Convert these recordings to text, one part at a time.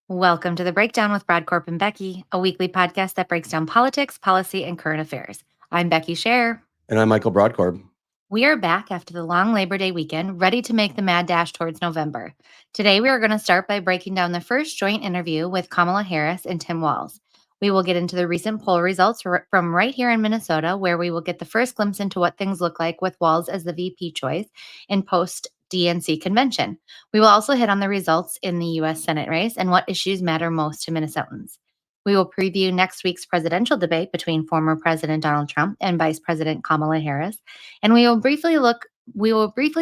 Welcome to The Breakdown with Brodkorb and Becky, a weekly podcast that breaks down politics, policy, and current affairs. I'm Becky Scherr. And I'm Michael Brodkorb. We are back after the long Labor Day weekend, ready to make the mad dash towards November. Today, we are going to start by breaking down the first joint interview with Kamala Harris and Tim Walz. We will get into the recent poll results from right here in Minnesota, where we will get the first glimpse into what things look like with Walz as the VP choice in post-DNC convention. We will also hit on the results in the U.S. Senate race and what issues matter most to Minnesotans. We will preview next week's presidential debate between former President Donald Trump and Vice President Kamala Harris, and we will briefly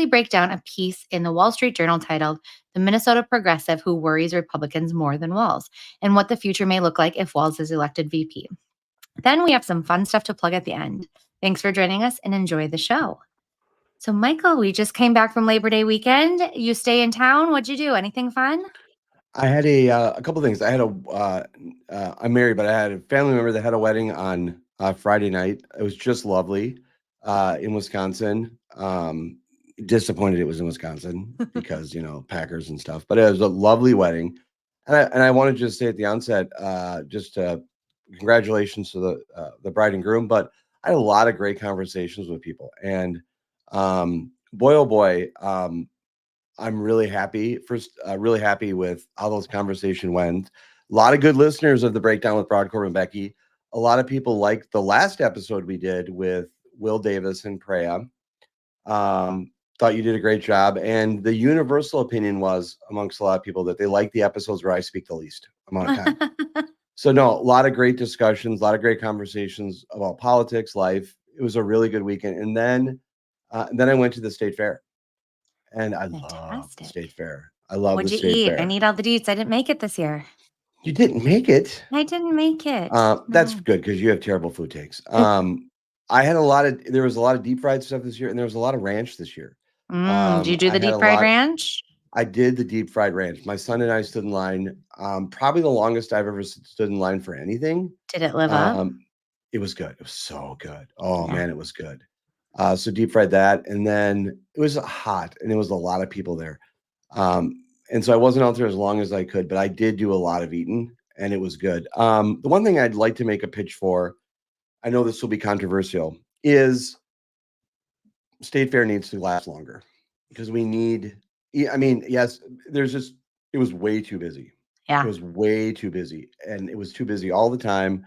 break down a piece in the Wall Street Journal titled "The Minnesota Progressive Who Worries Republicans More Than Walz" and what the future may look like if Walz is elected VP. Then we have some fun stuff to plug at the end. Thanks for joining us and enjoy the show. So, Michael, we just came back from Labor Day weekend. You stay in town. What'd you do? Anything fun? I had a couple things. I'm married, but I had a family member that had a wedding on Friday night. It was just lovely in Wisconsin. Disappointed it was in Wisconsin because, Packers and stuff, but it was a lovely wedding. And I wanted to just say at the onset, congratulations to the bride and groom, but I had a lot of great conversations with people. And boy, oh boy, I'm really happy. Really happy with how those conversation went. A lot of good listeners of the Breakdown with Brodkorb and Becky. A lot of people liked the last episode we did with Will Davis and Preya. Thought you did a great job. And the universal opinion was amongst a lot of people that they like the episodes where I speak the least amount of time. So no, a lot of great discussions, a lot of great conversations about politics, life. It was a really good weekend. And then I went to the state fair. And I love the state fair. I love What'd the you state eat? fair. I need all the deets. I didn't make it this year. You didn't make it? I didn't make it. That's good because you have terrible food takes. There was a lot of deep fried stuff this year, and there was a lot of ranch this year. Did you do the deep fried ranch? I did the deep fried ranch. My son and I stood in line, probably the longest I've ever stood in line for anything. Did it live up? It was good. It was so good. Oh, man, it was good. So deep fried that, and then it was hot, and there was a lot of people there. And so I wasn't out there as long as I could, but I did do a lot of eating, and it was good. The one thing I'd like to make a pitch for, I know this will be controversial, is State Fair needs to last longer because yes, it was way too busy. Yeah. It was way too busy, and it was too busy all the time,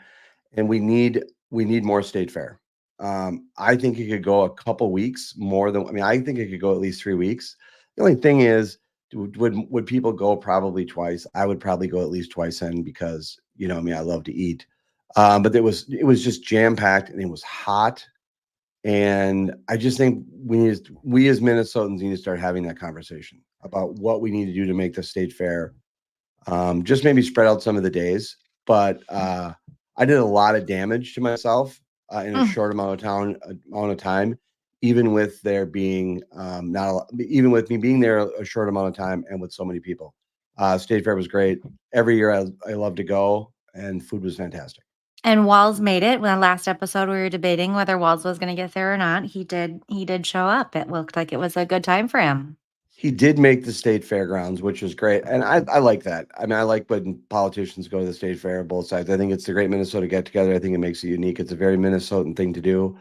and we need more State Fair. I think it could go a couple weeks I think it could go at least 3 weeks. The only thing is, would people go? Probably twice. I would probably go at least twice in because I love to eat. But it was just jam packed and it was hot. And I just think we as Minnesotans need to start having that conversation about what we need to do to make the state fair. Just maybe spread out some of the days. But I did a lot of damage to myself in a short amount of time. Even with there being even with me being there a short amount of time and with so many people. State Fair was great. Every year I love to go, and food was fantastic. And Walz made it. When the last episode we were debating whether Walz was going to get there or not, he did show up. It looked like it was a good time for him. He did make the state fairgrounds, which was great. And I like that. I mean, I like when politicians go to the state fair on both sides. I think it's the great Minnesota get together. I think it makes it unique. It's a very Minnesotan thing to do.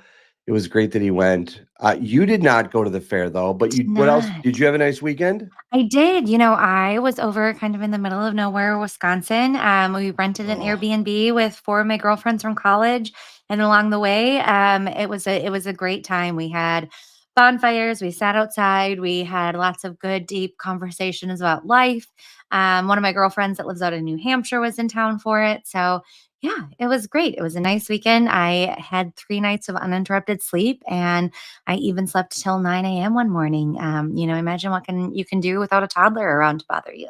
It was great that he went. You did not go to the fair though, but what else? Did you have a nice weekend? I did. I was over kind of in the middle of nowhere, Wisconsin. We rented an Airbnb with 4 of my girlfriends from college, and along the way, it was a great time. We had bonfires. We sat outside. We had lots of good, deep conversations about life. One of my girlfriends that lives out in New Hampshire was in town for it. So yeah, it was great. It was a nice weekend. I had 3 nights of uninterrupted sleep, and I even slept till 9 a.m. one morning. Imagine what you can do without a toddler around to bother you.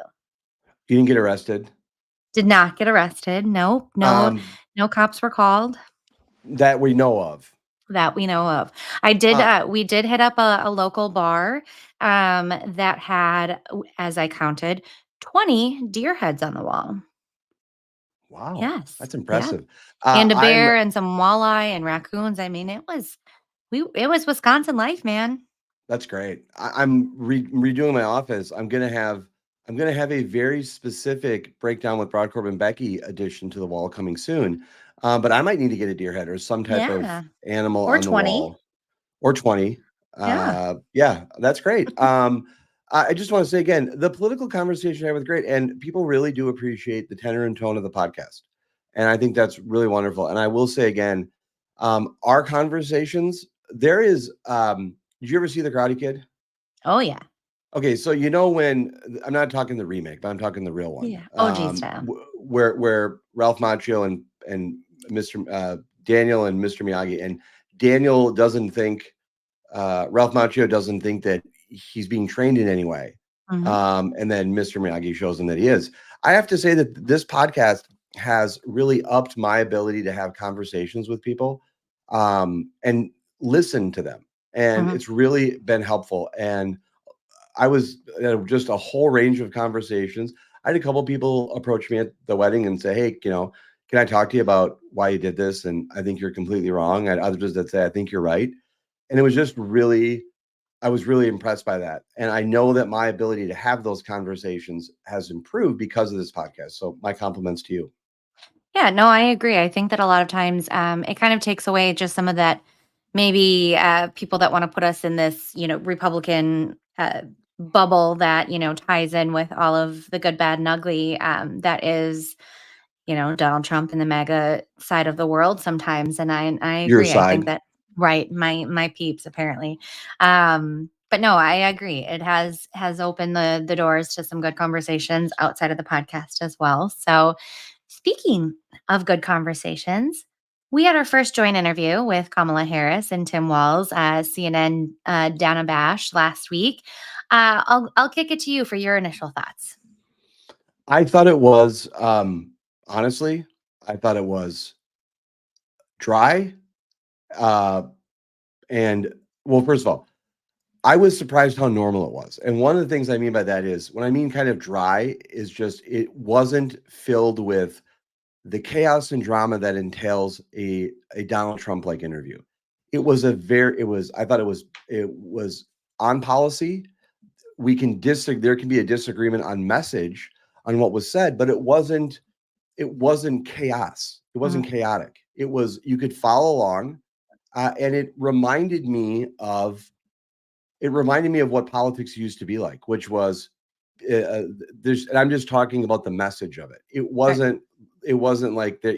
You didn't get arrested? Did not get arrested. Nope. No cops were called. That we know of. I did. We did hit up a local bar that had, as I counted, 20 deer heads on the wall. Wow. Yes. That's impressive. Yeah. And a bear and some walleye and raccoons. I mean, it was Wisconsin life, man. That's great. I'm redoing my office. I'm I'm going to have a very specific breakdown with Brodkorb and Becky addition to the wall coming soon. But I might need to get a deer head or some type of Yeah. animal Or on the 20. wall, or 20. Yeah. Yeah, that's great. I just want to say again, the political conversation I had was great, and people really do appreciate the tenor and tone of the podcast, and I think that's really wonderful. And I will say again, our conversations. There is. Did you ever see The Karate Kid? Oh, yeah. Okay, so when I'm not talking the remake, but I'm talking the real one, Yeah. OG style. where Ralph Macchio and Mr. Daniel and Mr. Miyagi, and Daniel doesn't think Ralph Macchio doesn't think that he's being trained in any way, Mhm. and then Mr. Miyagi shows him that he is. I have to say that this podcast has really upped my ability to have conversations with people, and listen to them, and Mhm. it's really been helpful. And I was just a whole range of conversations. I had a couple people approach me at the wedding and say, "Hey, can I talk to you about why you did this? And I think you're completely wrong." I had others that say, "I think you're right." And it was just really, I was really impressed by that. And I know that my ability to have those conversations has improved because of this podcast. So my compliments to you. Yeah, no, I agree. I think that a lot of times it kind of takes away just some of that maybe people that want to put us in this, Republican bubble that, ties in with all of the good, bad, and ugly that is, Donald Trump and the MAGA side of the world sometimes. And I Your agree. I think side. that, right, my peeps apparently. But no, I agree. It has opened the doors to some good conversations outside of the podcast as well. So speaking of good conversations, we had our first joint interview with Kamala Harris and Tim Walz, CNN Dana Bash last week. I'll kick it to you for your initial thoughts. I thought it was, honestly, I thought it was dry. Uh, and well, first of all, I was surprised how normal it was. And one of the things I mean by that is when I mean kind of dry is just it wasn't filled with the chaos and drama that entails a Donald Trump like interview. I thought it was on policy. We can disagree, there can be a disagreement on message on what was said, but it wasn't chaos. It Mhm. wasn't chaotic. It was, you could follow along, and it reminded me of what politics used to be like, which was there's and I'm just talking about the message of it. It Right. wasn't like that,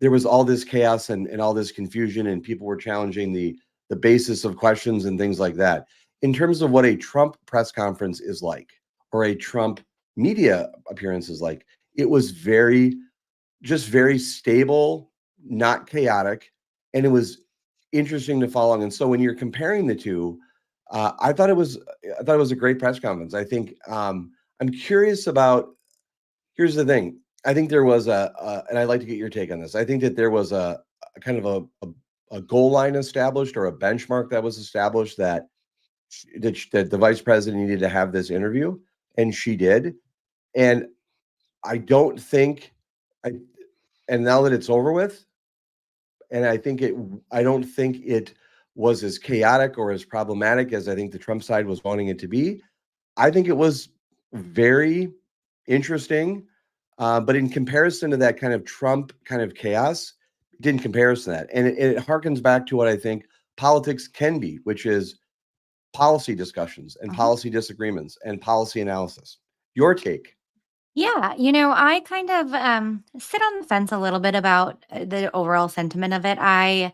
there was all this chaos and all this confusion, and people were challenging the basis of questions and things like that. In terms of what a Trump press conference is like, or a Trump media appearance is like, it was very stable, not chaotic, and it was interesting to follow along. And so when you're comparing the two, I thought it was a great press conference. I think I'm curious about. Here's the thing. I think there was and I'd like to get your take on this. I think that there was a kind of a goal line established, or a benchmark that was established, that the vice president needed to have this interview, and she did. And I don't think I and now that it's over with, and I don't think it was as chaotic or as problematic as I think the Trump side was wanting it to be. I think it was very interesting, but in comparison to that kind of Trump kind of chaos, it didn't compare to that. And it harkens back to what I think politics can be, which is policy discussions and Mhm. policy disagreements and policy analysis. Your take? Yeah, I kind of sit on the fence a little bit about the overall sentiment of it. I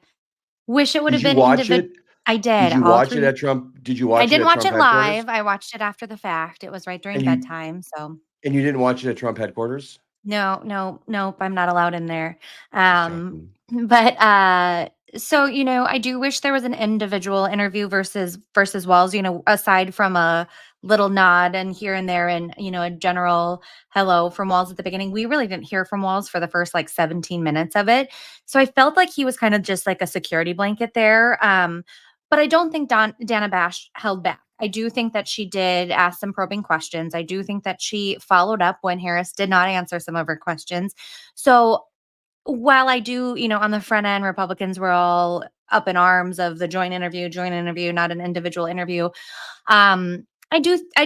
wish it would Did have you been watch individual. it? I Did did you all watch it three. at Trump? Did you I watch it didn't at watch Trump it headquarters? live. I watched it after the fact. It was right during And you bedtime, so and you didn't watch it at Trump headquarters? no, no, nope, I'm not allowed in there. Just Um, checking. but so I do wish there was an individual interview versus Walls. Aside from a little nod and here and there, and a general hello from Walls at the beginning, we really didn't hear from Walls for the first like 17 minutes of it. So I felt like he was kind of just like a security blanket there. But I don't think Dana Bash held back. I do think that she did ask some probing questions. I do think that she followed up when Harris did not answer some of her questions. So while I do, on the front end, Republicans were all up in arms of the joint interview, not an individual interview. I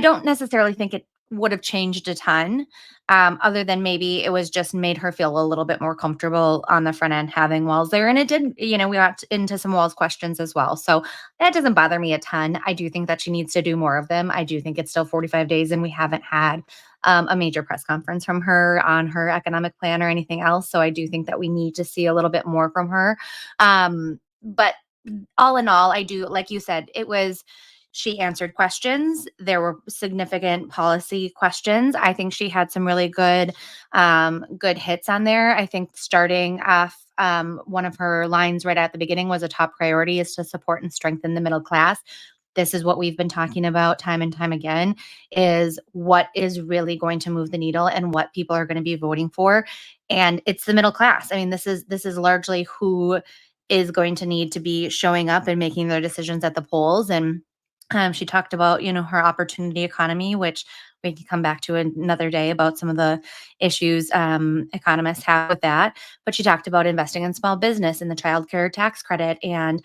don't necessarily think it would have changed a ton, other than maybe it was just made her feel a little bit more comfortable on the front end having Walz there. And it did, we got into some Walz questions as well. So that doesn't bother me a ton. I do think that she needs to do more of them. I do think it's still 45 days and we haven't had a major press conference from her on her economic plan or anything else. So I do think that we need to see a little bit more from her. But all in all, I do, like you said, she answered questions. There were significant policy questions. I think she had some really good hits on there. I think starting off, one of her lines right at the beginning was a top priority is to support and strengthen the middle class. This is what we've been talking about time and time again, is what is really going to move the needle and what people are going to be voting for. And it's the middle class. I mean, this is largely who is going to need to be showing up and making their decisions at the polls. And she talked about, her opportunity economy, which we can come back to another day about some of the issues economists have with that. But she talked about investing in small business and the child care tax credit and,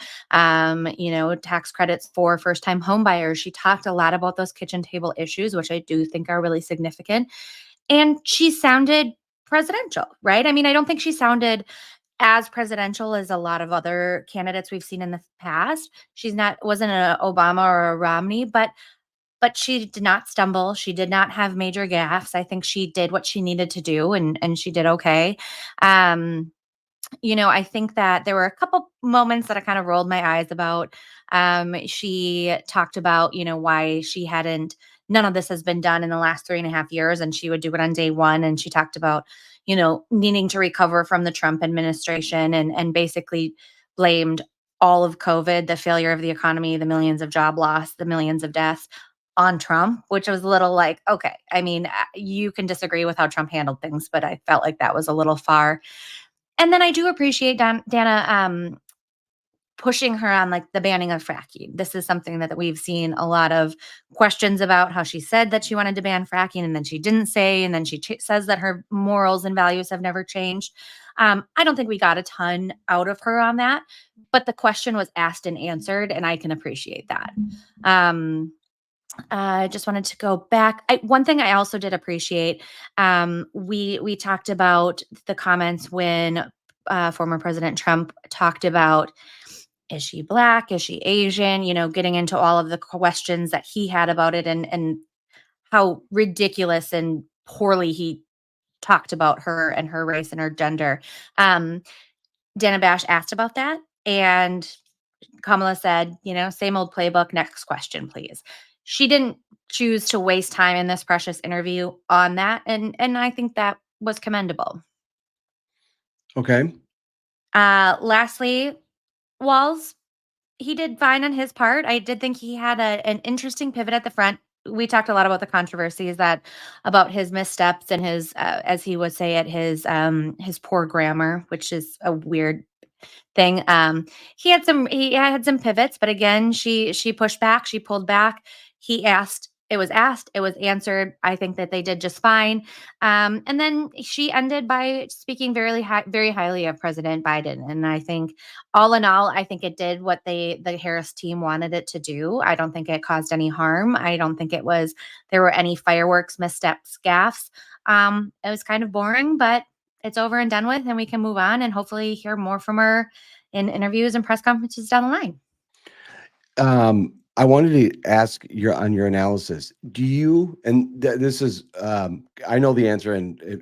tax credits for first-time home buyers. She talked a lot about those kitchen table issues, which I do think are really significant. And she sounded presidential, right? I mean, I don't think she sounded as presidential as a lot of other candidates we've seen in the past. Wasn't an Obama or a Romney, but she did not stumble. She did not have major gaffes. I think she did what she needed to do and she did okay. I think that there were a couple moments that I kind of rolled my eyes about. She talked about, why none of this has been done in the last 3.5 years, and she would do it on day one. And she talked about, needing to recover from the Trump administration and basically blamed all of COVID, the failure of the economy, the millions of job loss, the millions of deaths on Trump, which was a little like, okay, I mean, you can disagree with how Trump handled things, but I felt like that was a little far. And then I do appreciate Dana pushing her on like the banning of fracking. This is something that we've seen a lot of questions about, how she said that she wanted to ban fracking and then she didn't say, and then she says that her morals and values have never changed. I don't think we got a ton out of her on that, but the question was asked and answered, and I can appreciate that. I just wanted to go back. One thing I also did appreciate, we talked about the comments when former President Trump talked about, is she Black? Is she Asian? Getting into all of the questions that he had about it and how ridiculous and poorly he talked about her and her race and her gender. Dana Bash asked about that, and Kamala said, same old playbook, next question, please. She didn't choose to waste time in this precious interview on that, and I think that was commendable. Okay. Lastly, Walz, he did fine on his part. I did think he had an interesting pivot at the front. We talked a lot about the controversies about his missteps and his, as he would say it, his poor grammar, which is a weird thing. He had some pivots, but again, she pushed back, she pulled back. It was asked, it was answered. I think that they did just fine. And then she ended by speaking very highly of President Biden. And I think all in all, I think it did what the Harris team wanted it to do. I don't think it caused any harm. I don't think there were any fireworks, missteps, gaffes. It was kind of boring, but it's over and done with, and we can move on and hopefully hear more from her in interviews and press conferences down the line. I wanted to ask on your analysis. Do you, and this is, I know the answer, and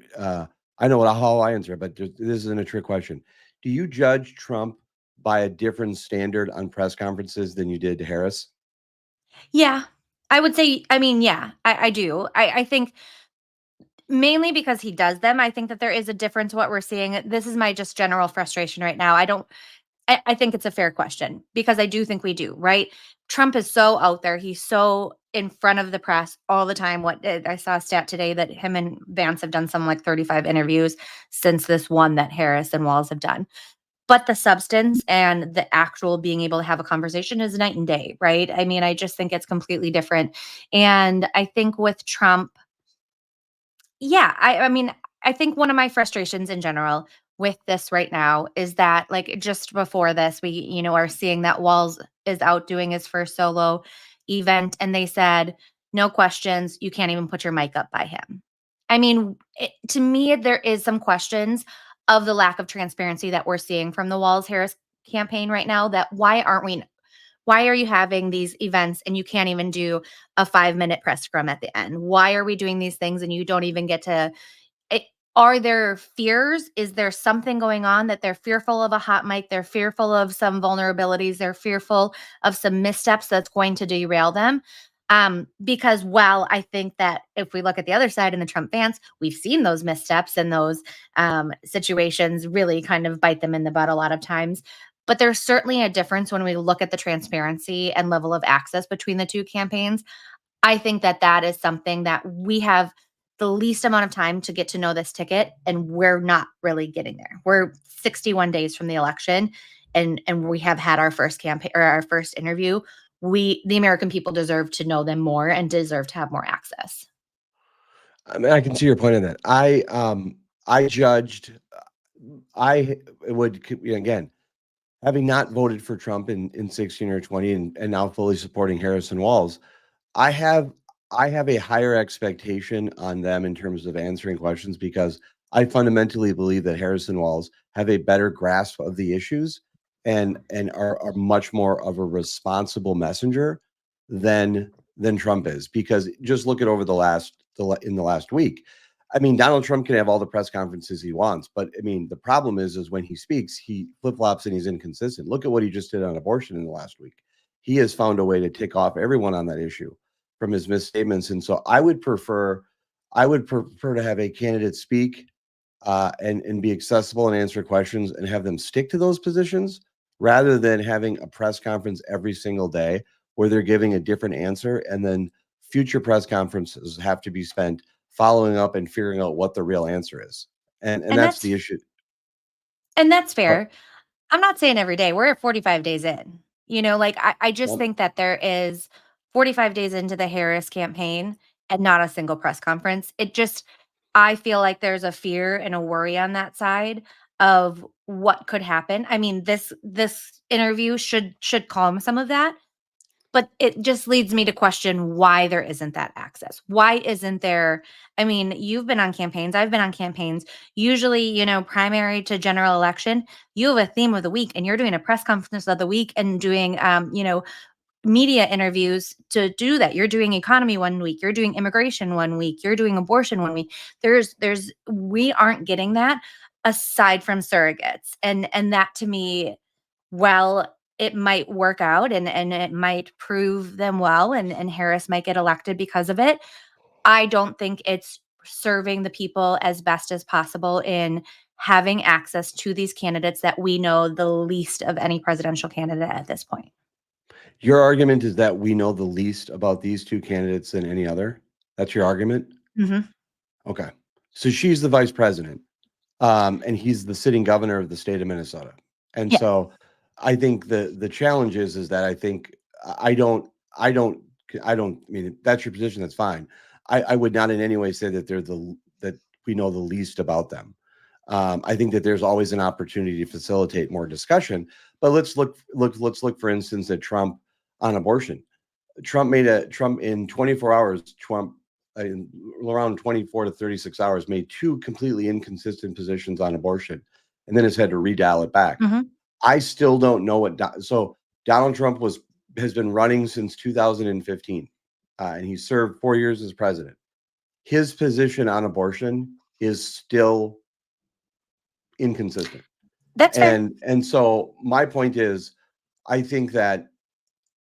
I know how I answer it, but this isn't a trick question. Do you judge Trump by a different standard on press conferences than you did Harris? Yeah, I would say, I mean, yeah, I do. I think mainly because he does them. I think that there is a difference what we're seeing. This is my just general frustration right now. I think it's a fair question because I do think we do, right? Trump is so out there. He's so in front of the press all the time. I saw a stat today that him and Vance have done some like 35 interviews since this one that Harris and Walz have done. But the substance and the actual being able to have a conversation is night and day, right? I mean, I just think it's completely different. And I think with Trump, yeah, I mean, I think one of my frustrations in general with this right now is that, like, just before this, we, are seeing that Walz is out doing his first solo event, and they said, no questions. You can't even put your mic up by him. I mean, to me, there is some questions of the lack of transparency that we're seeing from the Walz-Harris campaign right now. That why are you having these events and you can't even do a 5-minute press scrum at the end? Why are we doing these things and you don't even get to it? Are there fears? Is there something going on that they're fearful of a hot mic? They're fearful of some vulnerabilities. They're fearful of some missteps that's going to derail them. Because while I think that if we look at the other side in the Trump fans, we've seen those missteps and those situations really kind of bite them in the butt a lot of times. But there's certainly a difference when we look at the transparency and level of access between the two campaigns. I think that that is something that we have the least amount of time to get to know this ticket, and we're not really getting there. We're 61 days from the election, and we have had our first campaign or our first interview. The American people deserve to know them more and deserve to have more access. I mean, I can see your point in that. I judged. I would again, having not voted for Trump in 16 or 20, and now fully supporting Harris and Walz. I have a higher expectation on them in terms of answering questions because I fundamentally believe that Harris and Walz have a better grasp of the issues and are much more of a responsible messenger than Trump is. Because just look at over in the last week. I mean, Donald Trump can have all the press conferences he wants, but I mean, the problem is when he speaks, he flip-flops and he's inconsistent. Look at what he just did on abortion in the last week. He has found a way to tick off everyone on that issue from his misstatements. And so I would prefer to have a candidate speak and be accessible and answer questions and have them stick to those positions rather than having a press conference every single day where they're giving a different answer. And then future press conferences have to be spent following up and figuring out what the real answer is. And that's the issue. And that's But, fair. I'm not saying every day. We're at 45 days in. Like I just think that there is 45 days into the Harris campaign and not a single press conference. I feel like there's a fear and a worry on that side of what could happen. I mean, this interview should calm some of that, but it just leads me to question why there isn't that access. Why isn't there? I mean, you've been on campaigns, I've been on campaigns. Usually, primary to general election, you have a theme of the week and you're doing a press conference of the week and doing, media interviews to do that. You're doing economy one week, you're doing immigration one week, you're doing abortion one week. We aren't getting that aside from surrogates. And that to me, well, it might work out and it might prove them well and Harris might get elected because of it. I don't think it's serving the people as best as possible in having access to these candidates that we know the least of any presidential candidate at this point. your argument is that we know the least about these two candidates than any other. That's your argument? Mhm. Okay. So she's the vice president. And he's the sitting governor of the state of Minnesota. And Yeah. so I think the challenge is that I think I don't I don't I mean, if that's your position, that's fine. I would not in any way say that that we know the least about them. I think that there's always an opportunity to facilitate more discussion. But let's look for instance at Trump on abortion. Trump in 24 hours, in around 24 to 36 hours, made two completely inconsistent positions on abortion, and then has had to redial it back. Mhm. I still don't know so Donald Trump has been running since 2015, and he served 4 years as president. His position on abortion is still inconsistent, That's fair. and so my point is, I think that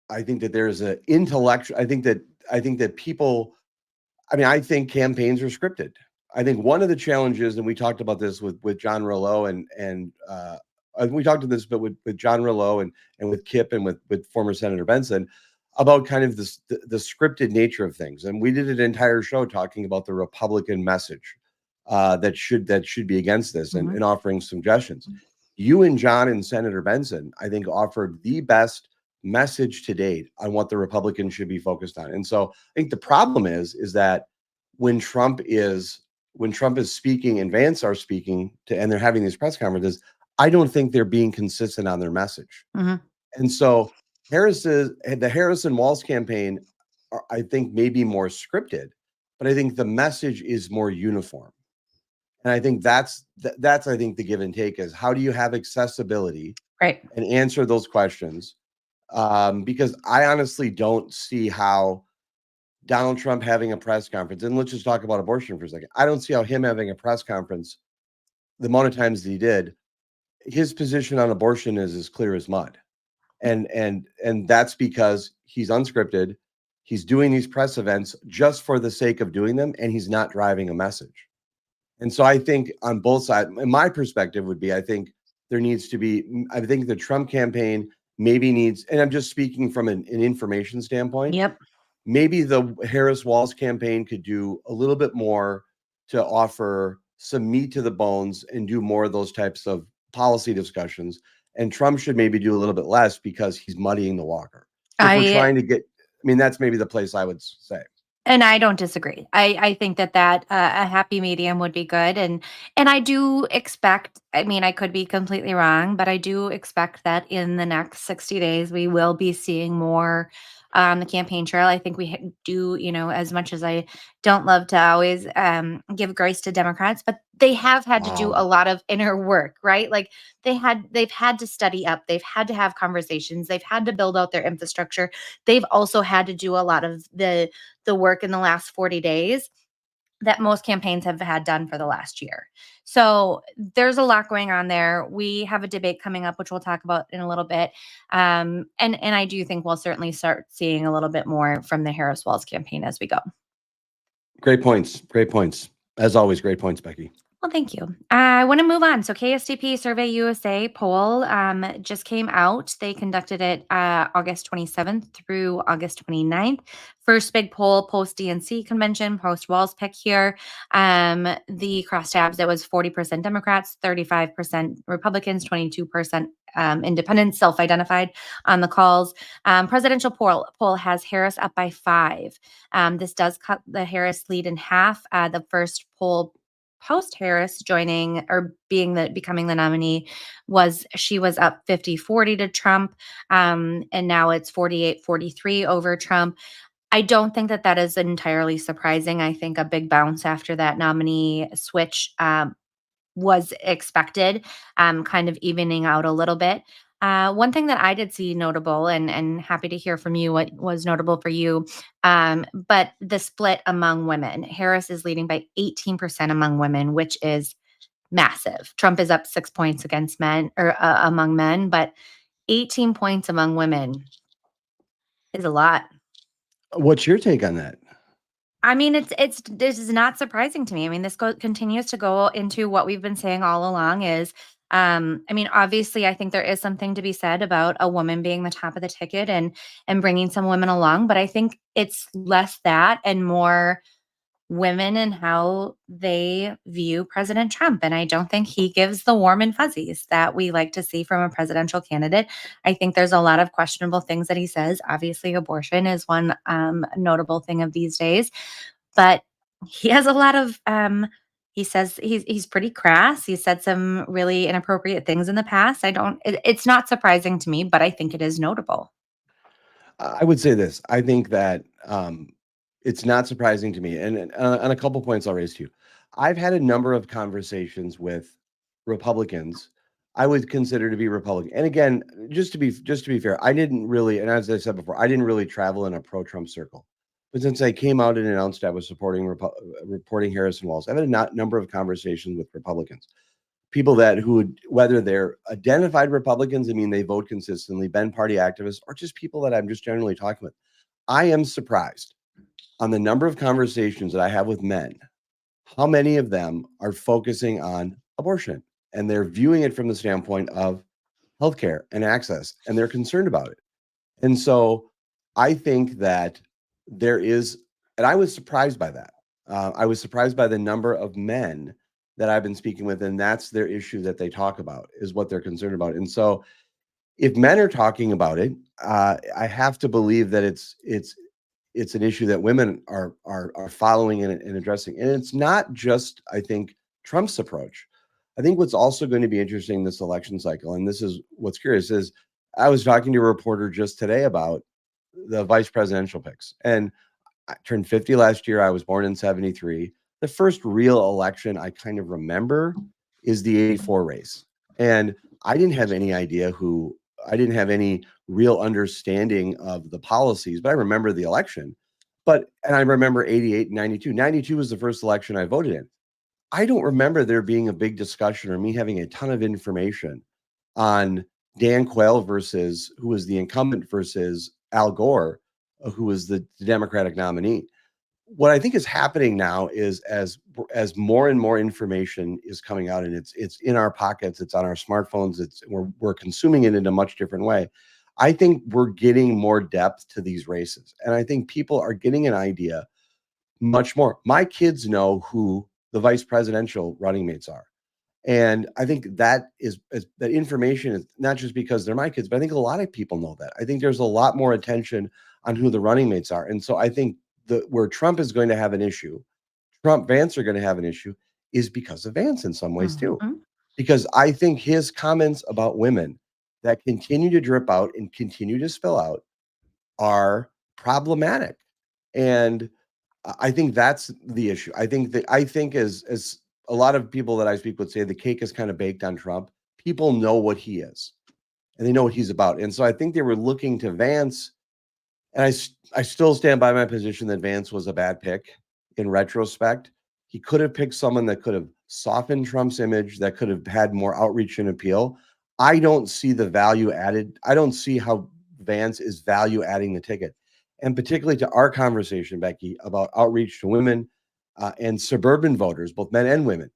there's an intellectual. I think that people. I mean, I think campaigns are scripted. I think one of the challenges, and we talked about this with John Rouleau and we talked to this, but with John Rouleau and with Kip and with former Senator Benson about kind of the scripted nature of things. And we did an entire show talking about the Republican message that should be against this and offering suggestions. You and John and Senator Benson, I think, offered the best message to date on what the Republicans should be focused on. And so I think the problem is that when Trump is speaking and Vance are speaking and they're having these press conferences, I don't think they're being consistent on their message. Mhm. And so the Harris and Walz campaign, I think, maybe more scripted, but I think the message is more uniform. And I think that's I think the give and take is, how do you have accessibility Right. and answer those questions? Because I honestly don't see how Donald Trump having a press conference, and let's just talk about abortion for a second. I don't see how him having a press conference, the amount of times that he did, his position on abortion is as clear as mud. And that's because he's unscripted. He's doing these press events just for the sake of doing them, and he's not driving a message. And so I think on both sides, my perspective would be, I think there needs to be, I think the Trump campaign maybe needs, and I'm just speaking from an information standpoint, Yep. maybe the Harris Walz campaign could do a little bit more to offer some meat to the bones and do more of those types of policy discussions. And Trump should maybe do a little bit less, because he's muddying the water. So if we're trying to get, I mean, that's maybe the place I would say. And I don't disagree. I think that a happy medium would be good, and I do expect. I mean, I could be completely wrong, but I do expect that in the next 60 days we will be seeing more on the campaign trail. I think we do, as much as I don't love to always give grace to Democrats, but they have had to do a lot of inner work, right? Like they've had to study up, they've had to have conversations, they've had to build out their infrastructure. They've also had to do a lot of the work in the last 40 days that most campaigns have had done for the last year. So there's a lot going on there. We have a debate coming up, which we'll talk about in a little bit. And I do think we'll certainly start seeing a little bit more from the Harris Walz campaign as we go. Great points. Great points. As always, great points, Becky. Well, thank you. I want to move on. So KSTP Survey USA poll just came out. They conducted it August 27th through August 29th. First big poll post DNC convention, post Walz pick here. The crosstabs, it was 40% Democrats, 35% Republicans, 22% independents, self-identified on the calls. Presidential poll has Harris up by 5. This does cut the Harris lead in half. The first poll post Harris joining or becoming the nominee she was up 50-40 to Trump. And now it's 48-43 over Trump. I don't think that is entirely surprising. I think a big bounce after that nominee switch was expected, kind of evening out a little bit. One thing that I did see notable, and happy to hear from you what was notable for you, but the split among women. Harris is leading by 18% among women, which is massive. Trump is up 6 points against men or among men, but 18 points among women is a lot. What's your take on that? I mean, this is not surprising to me. I mean, this continues to go into what we've been saying all along is, I mean, obviously, I think there is something to be said about a woman being the top of the ticket and bringing some women along, but I think it's less that and more women and how they view President Trump. And I don't think he gives the warm and fuzzies that we like to see from a presidential candidate. I think there's a lot of questionable things that he says. Obviously, abortion is one notable thing of these days, but he has a lot of he says he's pretty crass. He said some really inappropriate things in the past. It's not surprising to me, but I think it is notable. I would say this. I think that it's not surprising to me. And on a couple points I'll raise to you. I've had a number of conversations with Republicans I would consider to be Republican. And again, just to be fair, I didn't really, and as I said before, I didn't really travel in a pro-Trump circle. But since I came out and announced I was reporting Harris and Walz, I've had a number of conversations with Republicans. People who would, whether they're identified Republicans, I mean, they vote consistently, been party activists, or just people that I'm just generally talking with. I am surprised on the number of conversations that I have with men, how many of them are focusing on abortion, and they're viewing it from the standpoint of healthcare and access, and they're concerned about it. And so I think that there is, and I was surprised by that. I was surprised by the number of men that I've been speaking with, and that's their issue that they talk about, is what they're concerned about. And so if men are talking about it, I have to believe that it's an issue that women are following and addressing. And it's not just, I think, Trump's approach. I think what's also going to be interesting this election cycle, and this is what's curious, is I was talking to a reporter just today about the vice presidential picks. And I turned 50 last year. I was born in 73. The first real election I kind of remember is the 84 race. And I didn't have any idea I didn't have any real understanding of the policies, but I remember the election. And I remember 88 and 92. 92 was the first election I voted in. I don't remember there being a big discussion or me having a ton of information on Dan Quayle versus who was the incumbent versus Al Gore, who was the Democratic nominee. What I think is happening now is as more and more information is coming out, and it's in our pockets, it's on our smartphones, we're consuming it in a much different way. I think we're getting more depth to these races, and I think people are getting an idea much more. My kids know who the vice presidential running mates are. And I think that that information is not just because they're my kids, but I think a lot of people know that. I think there's a lot more attention on who the running mates are. And so I think where Trump is going to have an issue, Vance are going to have an issue, is because of Vance in some ways too. Mhm. Because I think his comments about women that continue to drip out and continue to spill out are problematic. And I think that's the issue. I think as a lot of people that I speak with say, the cake is kind of baked on Trump. People know what he is, and they know what he's about. And so I think they were looking to Vance, and I still stand by my position that Vance was a bad pick in retrospect. He could have picked someone that could have softened Trump's image, that could have had more outreach and appeal. I don't see the value added. I don't see how Vance is value adding the ticket. And particularly to our conversation, Becky, about outreach to women and suburban voters, both men and women,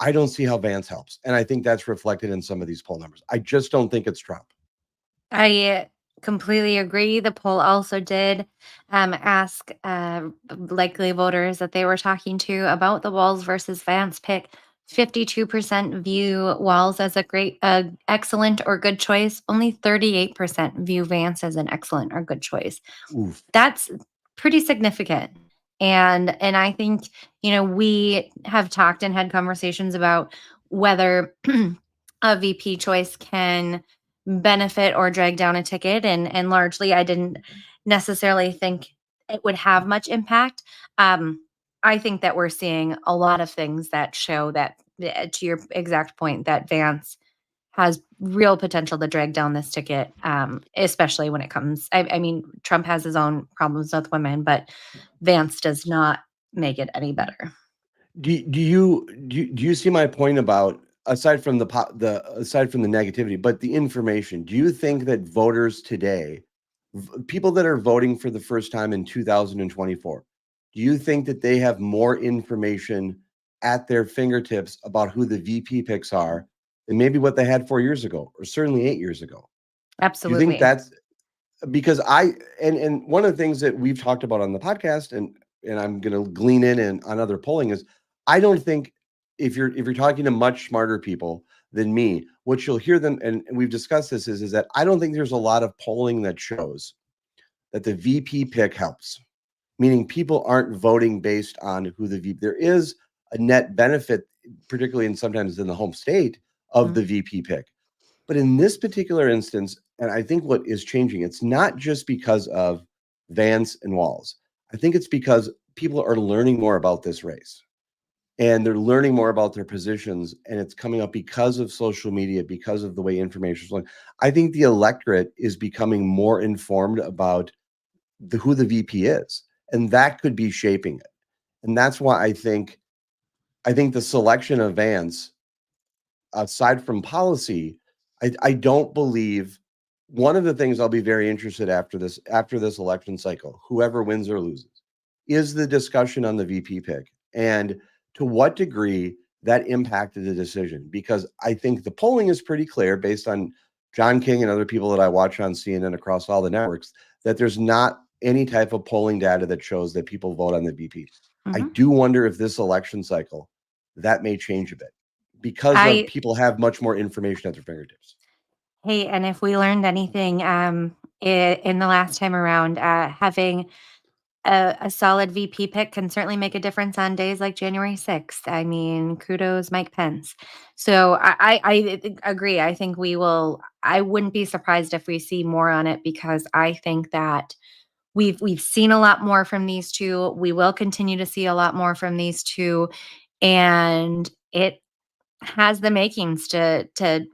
I don't see how Vance helps. And I think that's reflected in some of these poll numbers. I just don't think it's Trump. I completely agree. The poll also did ask likely voters that they were talking to about the Walz versus Vance pick. 52% view Walz as excellent or good choice. Only 38% view Vance as an excellent or good choice. Oof. That's pretty significant. And I think, we have talked and had conversations about whether a VP choice can benefit or drag down a ticket, and largely I didn't necessarily think it would have much impact. I think that we're seeing a lot of things that show that, to your exact point, that Vance has real potential to drag down this ticket, especially when it comes. I mean, Trump has his own problems with women, but Vance does not make it any better. Do you see my point about aside from the negativity, but the information? Do you think that voters today, people that are voting for the first time in 2024, do you think that they have more information at their fingertips about who the VP picks are than maybe what they had 4 years ago, or certainly 8 years ago? Do you think Absolutely. that's because and one of the things that we've talked about on the podcast, and I'm going to glean in and on other polling, is I don't think if you're talking to much smarter people than me, what you'll hear them, and we've discussed this, is that I don't think there's a lot of polling that shows that the VP pick helps, meaning people aren't voting based on who the VP. There is a net benefit, particularly sometimes in the home state of the VP pick. But in this particular instance, and I think what is changing, it's not just because of Vance and Walz. I think it's because people are learning more about this race, and they're learning more about their positions, and it's coming up because of social media, because of the way information is flowing. I think the electorate is becoming more informed about who the VP is, and that could be shaping it. And that's why I think the selection of Vance, aside from policy, I don't believe. One of the things I'll be very interested after this election cycle, whoever wins or loses, is the discussion on the VP pick and to what degree that impacted the decision. Because I think the polling is pretty clear based on John King and other people that I watch on CNN across all the networks, that there's not any type of polling data that shows that people vote on the VP. I do wonder if this election cycle that may change a bit because of I people have much more information at their fingertips. Hey, and if we learned anything in the last time around, having a solid VP pick can certainly make a difference on days like January 6th. I mean, kudos, Mike Pence. So I agree. I think we will. I wouldn't be surprised if we see more on it, because I think that we've seen a lot more from these two. We will continue to see a lot more from these two, and it has the makings to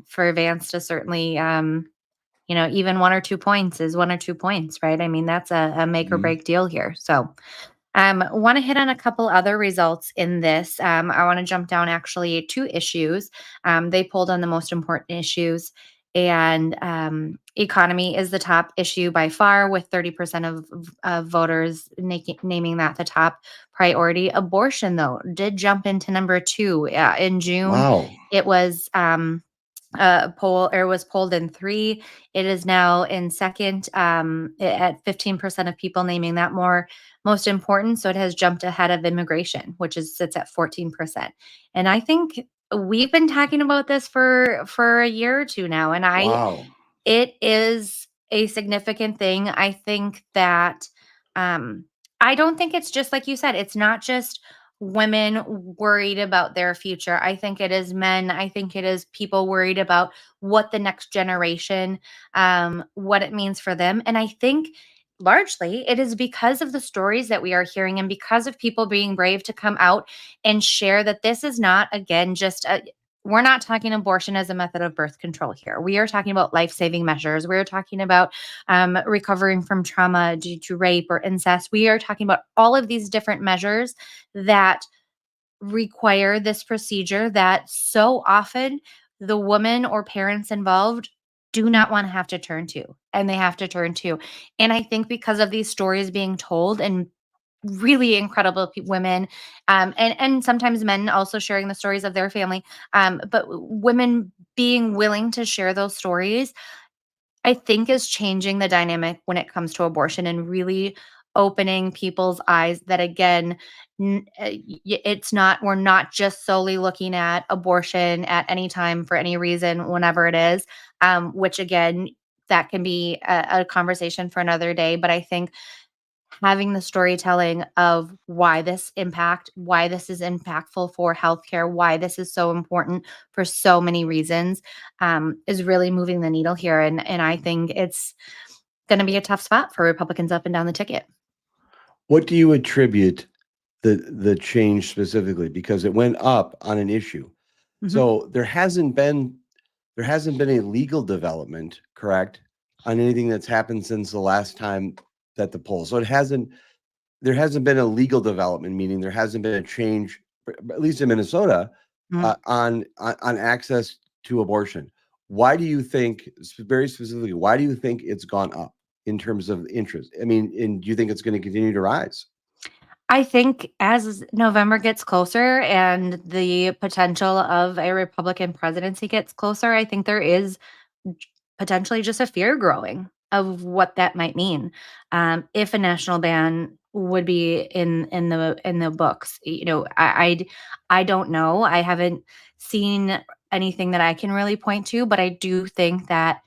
for Vance to certainly, even 1 or 2 points is 1 or 2 points, right? I mean, that's a make or Mhm. break deal here. So, want to hit on a couple other results in this. I want to jump down actually 2 issues. They pulled on the most important issues, and economy is the top issue by far, with 30% of voters naming that the top priority. Abortion, though, did jump into number 2. In June, Wow. it was was polled in 3. It is now in second, at 15% of people naming that most important. So it has jumped ahead of immigration, which sits at 14%. And I think we've been talking about this for a year or 2 now, and Wow. it is a significant thing. I think that, um, I don't think it's just like you said, it's not just women worried about their future. I think it is men. I think it is people worried about what the next generation, what it means for them. And I think largely it is because of the stories that we are hearing, and because of people being brave to come out and share that this is not, again, just a, we're not talking abortion as a method of birth control here. We are talking about life saving measures. We're talking about recovering from trauma due to rape or incest. We are talking about all of these different measures that require this procedure that so often the woman or parents involved do not want to have to turn to, and they have to turn to. And I think because of these stories being told, and really incredible women, and sometimes men also sharing the stories of their family, but women being willing to share those stories, I think is changing the dynamic when it comes to abortion, and really opening people's eyes that, again, it's not, we're not just solely looking at abortion at any time for any reason, whenever it is, which, again, that can be a conversation for another day. But I think having the storytelling of why this is impactful for healthcare, why this is so important for so many reasons, is really moving the needle here. And I think it's going to be a tough spot for Republicans up and down the ticket. What do you attribute the change specifically? Because it went up on an issue. Mhm. So there hasn't been a legal development, correct, on anything that's happened since the last time that the poll. So there hasn't been a legal development, meaning there hasn't been a change, at least in Minnesota, Mhm. on access to abortion. Why do you think, very specifically, why do you think it's gone up in terms of interest? I mean, and do you think it's going to continue to rise? I think as November gets closer and the potential of a Republican presidency gets closer, I think there is potentially just a fear growing of what that might mean, if a national ban would be in the books. I don't know. I haven't seen anything that I can really point to, but I do think that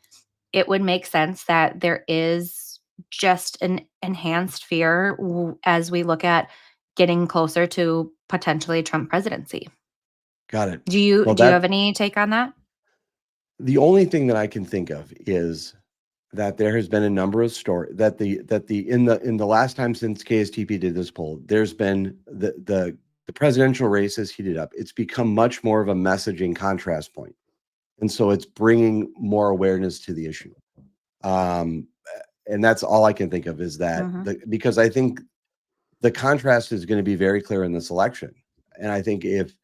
it would make sense that there is just an enhanced fear as we look at getting closer to potentially Trump presidency. Got it. Do you Well, do you that have any take on that? the only thing that I can think of is that there has been a number of in the last time since KSTP did this poll, there's been the presidential race has heated up. It's become much more of a messaging contrast point, and so it's bringing more awareness to the issue. Um, and that's all I can think of is that Mhm. because I think the contrast is going to be very clear in this election. And I think if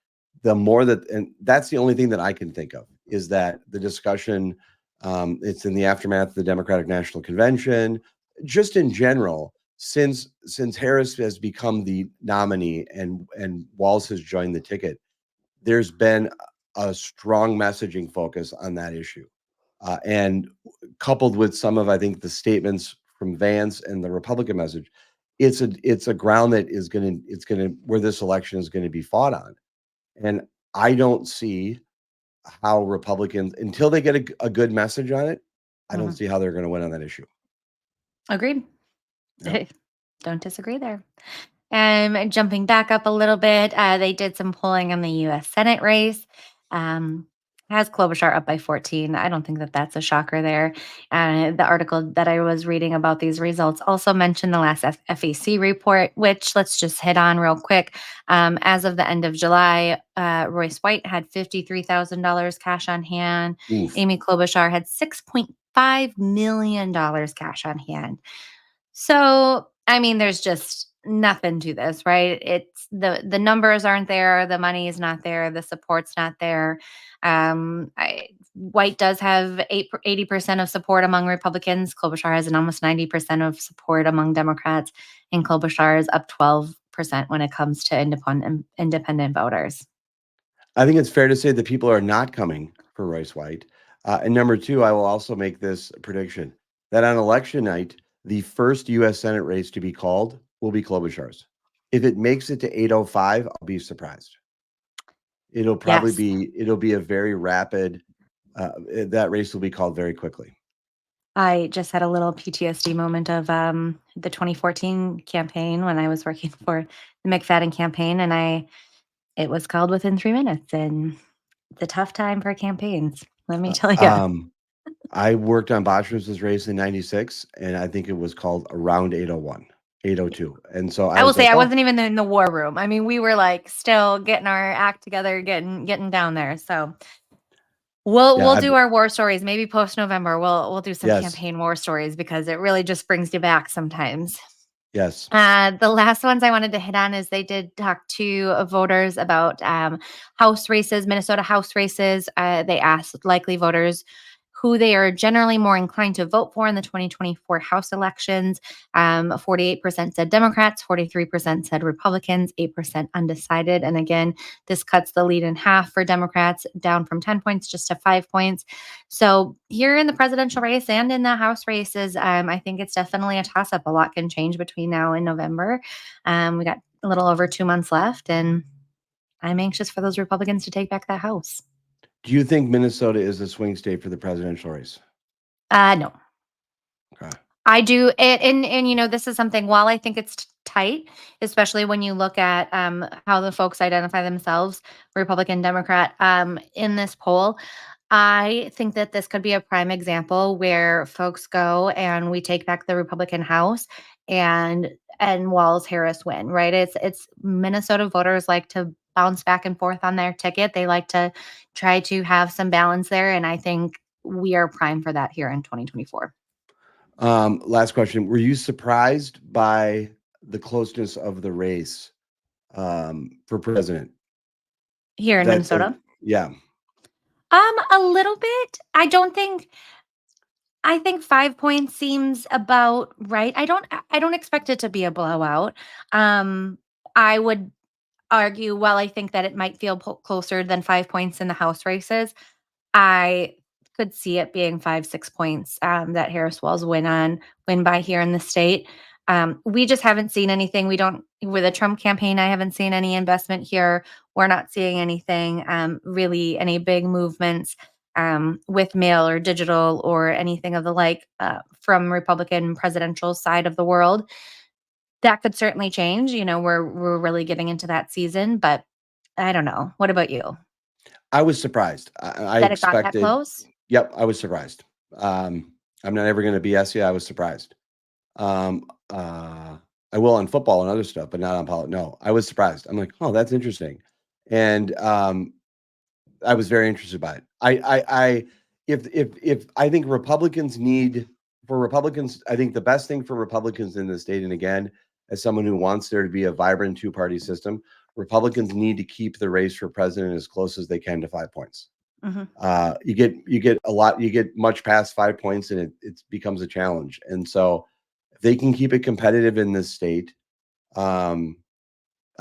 the more that, and that's the only thing that I can think of is that the discussion, it's in the aftermath of the Democratic National Convention, just in general, since Harris has become the nominee and Walz has joined the ticket, there's been a strong messaging focus on that issue. And coupled with some of, I think, the statements from Vance and the Republican message, it's a ground that it's gonna where this election is gonna be fought on. And I don't see how Republicans, until they get a good message on it, I don't Mhm. see how they're gonna win on that issue. Agreed. Yeah. Don't disagree there. Jumping back up a little bit, they did some polling on the U.S. Senate race. Um, has Klobuchar up by 14. I don't think that that's a shocker there. The article that I was reading about these results also mentioned the last FEC report, which let's just hit on real quick. As of the end of July, Royce White had $53,000 cash on hand. Oof. Amy Klobuchar had $6.5 million cash on hand. So, I mean, there's just nothing to this, right? It's the numbers aren't there, the money is not there, the support's not there. White does have 80% of support among Republicans. Klobuchar has an almost 90% of support among Democrats, and Klobuchar is up 12% when it comes to independent voters. I think it's fair to say that people are not coming for Royce White. And number two, I will also make this prediction that on election night, the first U.S. Senate race to be called will be Klobuchar's. If it makes it to 8:05, I'll be surprised. It'll probably Yes. it'll be a very rapid, that race will be called very quickly. I just had a little PTSD moment of the 2014 campaign when I was working for the McFadden campaign, and it was called within 3 minutes, and it's a tough time for campaigns, let me tell you. I worked on Botchman's race in 96, and I think it was called around 8:01, 8:02. And so I I will was say like, I oh, wasn't even in the war room. I mean, we were, like, still getting our act together, getting down there, so we'll yeah, do our war stories, maybe post-November, we'll do some yes, campaign war stories because it really just brings you back sometimes. yes. The last ones I wanted to hit on is they did talk to voters about House races, Minnesota House races. They asked likely voters who they are generally more inclined to vote for in the 2024 House elections. 48% said Democrats, 43% said Republicans, 8% undecided. And again, this cuts the lead in half for Democrats, down from 10 points just to 5 points. So here in the presidential race and in the House races, I think it's definitely a toss-up. A lot can change between now and November. We got a little over 2 months left, and I'm anxious for those Republicans to take back that House. Do you think Minnesota is a swing state for the presidential race? No. Okay. I do, and this is something. While I think it's tight, especially when you look at how the folks identify themselves, Republican, Democrat, in this poll, I think that this could be a prime example where folks go and we take back the Republican House and Walz Harris win. Right? It's Minnesota voters like to bounce back and forth on their ticket. They like to try to have some balance there, and I think we are prime for that here in 2024. Last question. Were you surprised by the closeness of the race for president? Here in That, Minnesota? yeah. A little bit. I think 5 points seems about right. I don't expect it to be a blowout. Um, I would argue, while I think that it might feel closer than 5 points in the House races, I could see it being 5, 6 points, that Harris Walz win by here in the state. We just haven't seen anything. We don't with the Trump campaign, I haven't seen any investment here. We're not seeing anything, really any big movements, with mail or digital or anything of the like, from Republican presidential side of the world. That could certainly change. We're really getting into that season, but I don't know. What about you? I was surprised. I That it got that expected, close? yep, I was surprised. I'm not ever going to BS you. I was surprised. Um, uh, I will on football and other stuff, but not on politics. No, I was surprised. I'm like, oh, that's interesting. And I was very interested by it. If I think Republicans, I think the best thing for Republicans in the state, and again, as someone who wants there to be a vibrant two-party system, Republicans need to keep the race for president as close as they can to 5 points. Mhm. You get much past 5 points, and it becomes a challenge. And so, if they can keep it competitive in this state, I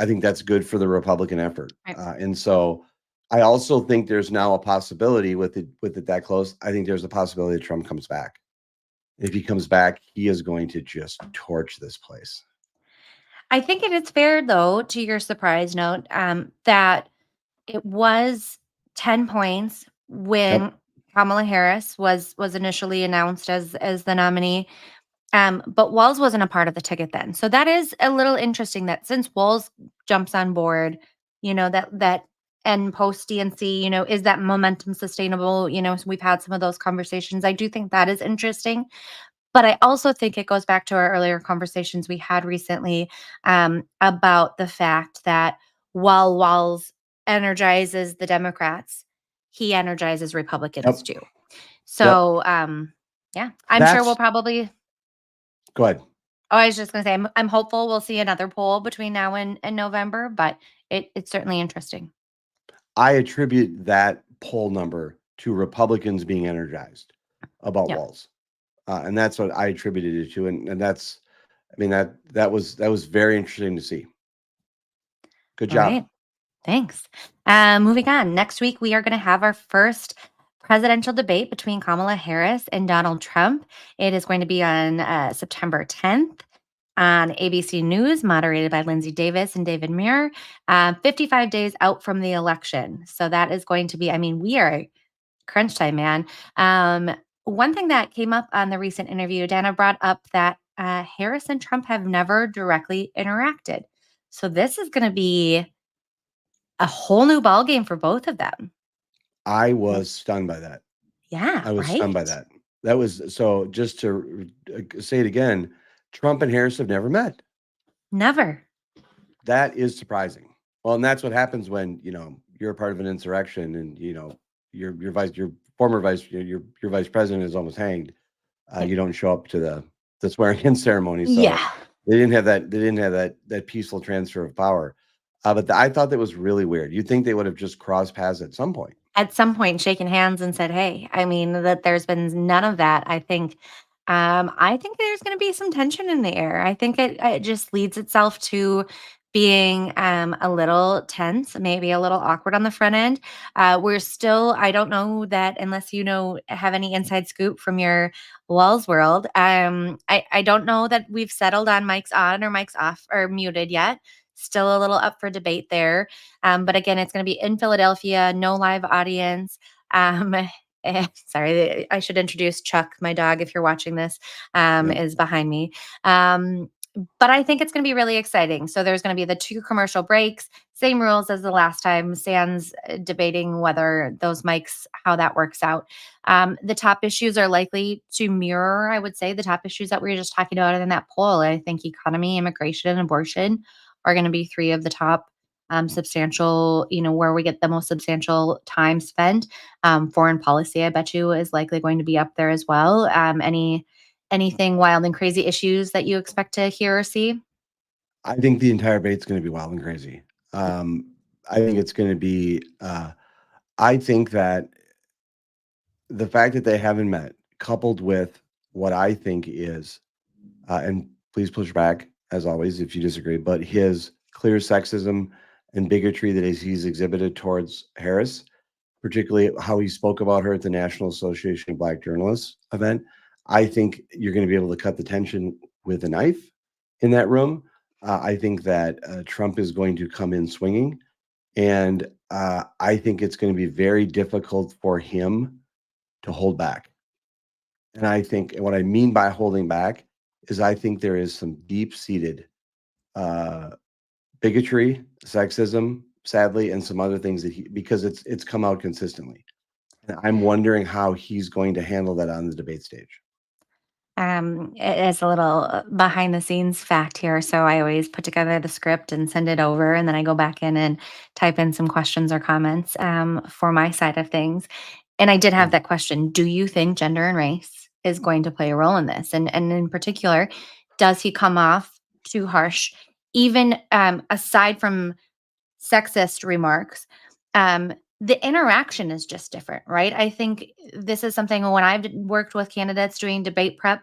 think that's good for the Republican effort. Right. And so I also think there's now a possibility with it that close. I think there's a possibility that Trump comes back. If he comes back, he is going to just torch this place. I think it is fair, though, to your surprise note, that it was 10 points Yep. when Kamala Harris was initially announced as the nominee. But Walz wasn't a part of the ticket then. So that is a little interesting that since Walz jumps on board, that and post DNC, is that momentum sustainable? So we've had some of those conversations. I do think that is interesting. But I also think it goes back to our earlier conversations we had recently about the fact that while Walz energizes the Democrats, he energizes Republicans Yep. too. Yep. So, yeah, I'm sure we'll That's probably. Go ahead. Oh, I was just going to say, I'm hopeful we'll see another poll between now and November, but it's certainly interesting. I attribute that poll number to Republicans being energized about Yep. Walz. And that's what I attributed it to. And that's, I mean, that was very interesting to see. Good All job. right. Thanks. Moving on. Next week, we are going to have our first presidential debate between Kamala Harris and Donald Trump. It is going to be on September 10th on ABC News, moderated by Lindsay Davis and David Muir, 55 days out from the election. So that is going to be, we are crunch time, man. One thing that came up on the recent interview, Dana brought up that Harris and Trump have never directly interacted. So this is going to be a whole new ballgame for both of them. I was stunned by that. Yeah, I was stunned by right? that. That was so just to say it again, Trump and Harris have never met. Never. That is surprising. Well, and that's what happens when, you're a part of an insurrection and, your former your vice president is almost hanged. You don't show up to the swearing in ceremony. So Yeah. they didn't have that peaceful transfer of power. But I thought that was really weird. You'd think they would have just crossed paths at some point. At some point shaken hands and said, "Hey." That there's been none of that. I think there's going to be some tension in the air. I think it just leads itself to being a little tense, maybe a little awkward on the front end. We're still, I don't know that unless have any inside scoop from your Walls world. I don't know that we've settled on mics on or mics off or muted yet. Still a little up for debate there. But again, it's going to be in Philadelphia, no live audience. Um, sorry, I should introduce Chuck, my dog, if you're watching this, Yep. is behind me. But I think it's going to be really exciting. So there's going to be the 2 commercial breaks, same rules as the last time. Sans debating whether those mics, how that works out. The top issues are likely to mirror, I would say, the top issues that we were just talking about in that poll. I think economy, immigration, and abortion are going to be 3 of the top substantial, where we get the most substantial time spent. Foreign policy, I bet you, is likely going to be up there as well. Anything wild and crazy issues that you expect to hear or see? I think the entire debate's going to be wild and crazy. I think it's going to be. I think that the fact that they haven't met, coupled with what I think is, and please push back as always if you disagree, but his clear sexism and bigotry that he's exhibited towards Harris, particularly how he spoke about her at the National Association of Black Journalists event. I think you're going to be able to cut the tension with a knife in that room. I think that Trump is going to come in swinging. And I think it's going to be very difficult for him to hold back. And I think and what I mean by holding back is I think there is some deep-seated uh, bigotry, sexism, sadly, and some other things that because it's come out consistently. And I'm wondering how he's going to handle that on the debate stage. As a little behind the scenes fact here. So I always put together the script and send it over, and then I go back in and type in some questions or comments for my side of things. And I did have Yeah. that question: do you think gender and race is going to play a role in this? And in particular, does he come off too harsh? Even aside from sexist remarks, the interaction is just different, right? I think this is something when I've worked with candidates doing debate prep,